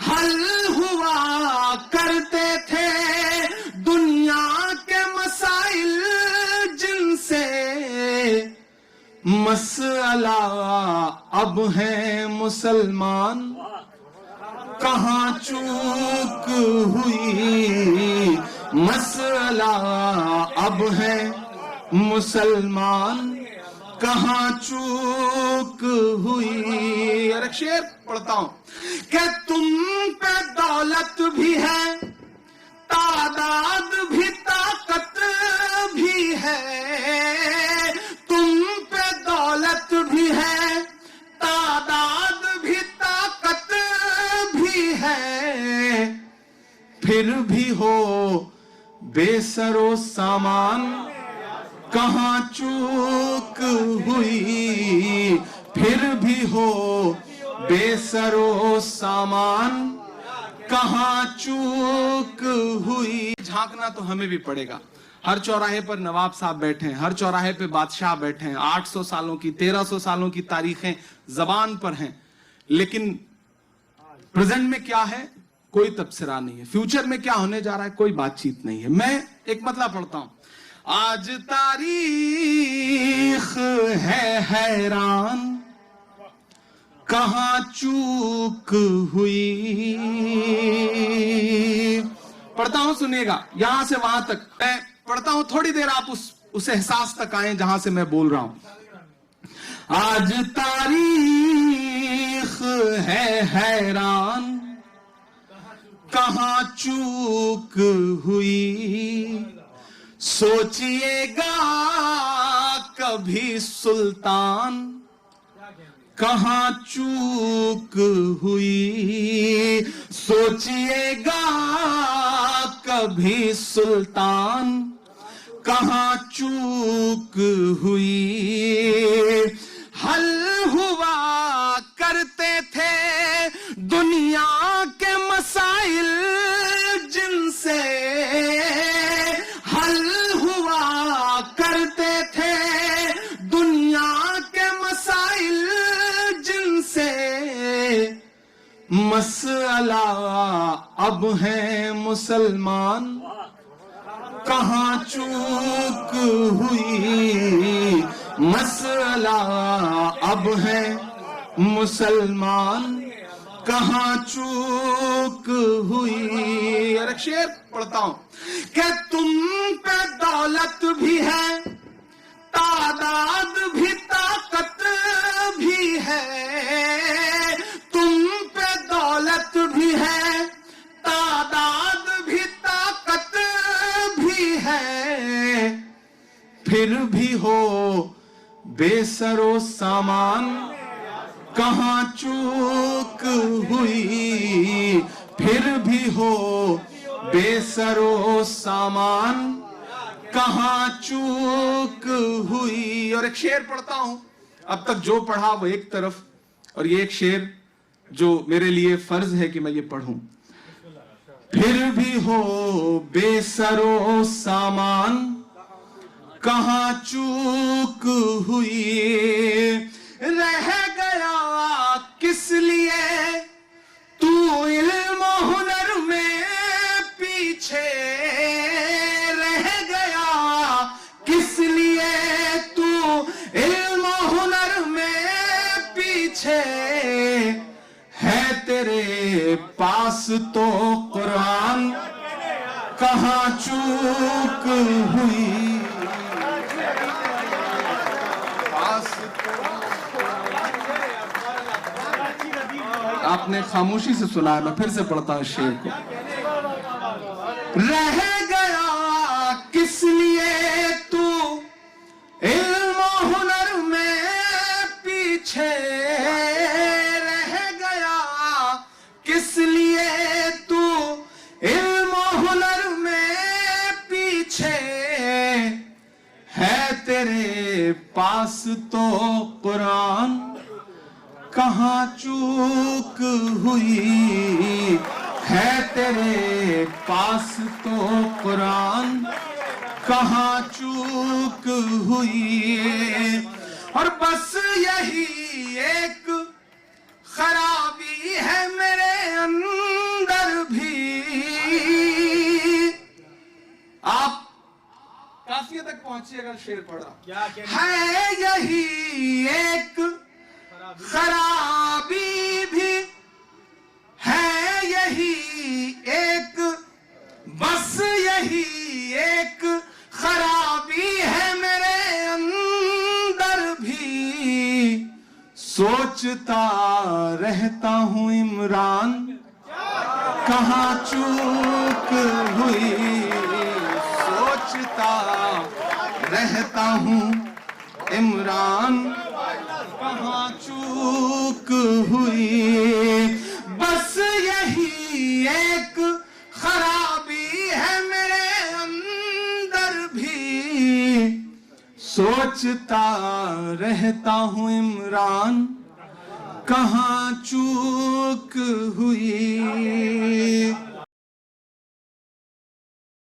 حل ہوا کرتے تھے دنیا کے مسائل جن سے مسئلہ اب ہیں مسلمان کہاں چوک ہوئی مسئلہ اب ہے مسلمان کہاں چوک ہوئی. اور ایک شعر پڑھتا ہوں کہ تم پہ دولت بھی ہے تعداد بھی طاقت بھی ہے تم پہ دولت بھی ہے تعداد بھی طاقت بھی ہے پھر بھی ہو بے سر و سامان کہاں چوک ہوئی پھر بھی ہو بے سر و سامان کہاں چوک ہوئی. جھانکنا تو ہمیں بھی پڑے گا. ہر چوراہے پر نواب صاحب بیٹھے ہیں, ہر چوراہے پہ بادشاہ بیٹھے ہیں, 800 سالوں کی 1300 سالوں کی تاریخیں زبان پر ہیں, لیکن پریزنٹ میں کیا ہے کوئی تبصرہ نہیں ہے, فیوچر میں کیا ہونے جا رہا ہے کوئی بات چیت نہیں ہے. میں ایک مطلب پڑھتا ہوں. آج تاریخ ہے حیران کہاں چوک ہوئی. پڑھتا ہوں سنیے گا, یہاں سے وہاں تک میں پڑھتا ہوں, تھوڑی دیر آپ اس احساس تک آئیں جہاں سے میں بول رہا ہوں. آج تاریخ ہے حیران کہاں چوک ہوئی. سوچئے گا کبھی سلطان کہاں چوک ہوئی. سوچئے گا کبھی سلطان کہاں چوک ہوئی. حل ہوا کرتے تھے دنیا کے مسائل جن سے حل ہوا کرتے تھے دنیا کے مسائل جن سے مسئلہ اب ہیں مسلمان کہاں چوک ہوئی. مسئلہ اب ہے مسلمان کہاں چوک ہوئی. اور ایک شعر پڑھتا ہوں کہ تم پہ دولت بھی ہے تعداد بھی طاقت بھی ہے تم پہ دولت بھی ہے تعداد بھی طاقت بھی ہے پھر بھی ہو بے سر و سامان کہاں چوک ہوئی. پھر بھی ہو بے سر و سامان کہاں چوک ہوئی. اور ایک شعر پڑھتا ہوں, اب تک جو پڑھا وہ ایک طرف, اور یہ ایک شعر جو میرے لیے فرض ہے کہ میں یہ پڑھوں. پھر بھی ہو بے سر و سامان کہاں چوک ہوئی. رہ گیا کس لیے تو علم و ہنر میں پیچھے رہ گیا کس لیے تو علم و ہنر میں پیچھے ہے تیرے پاس تو قرآن کہاں چوک ہوئی. آپ نے خاموشی سے سنا ہے, میں پھر سے پڑھتا ہوں شعر کو. رہ گیا کس لیے تو علم و ہنر میں پیچھے رہ گیا کس لیے تو علم و ہنر میں پیچھے ہے تیرے پاس تو قرآن کہاں چوک ہوئی. ہے تیرے پاس تو قرآن کہاں چوک ہوئی. اور بس یہی ایک خرابی ہے میرے اندر شعر پڑھا. ہے یہی ایک خرابی بھی، ہے یہی ایک، بس یہی ایک خرابی ہے میرے اندر بھی. سوچتا رہتا ہوں عمران کہاں چوک ہوئی، سوچتا رہتا ہوں عمران کہاں چوک ہوئی. بس یہی ایک خرابی ہے میرے اندر بھی، سوچتا رہتا ہوں عمران کہاں چوک ہوئی.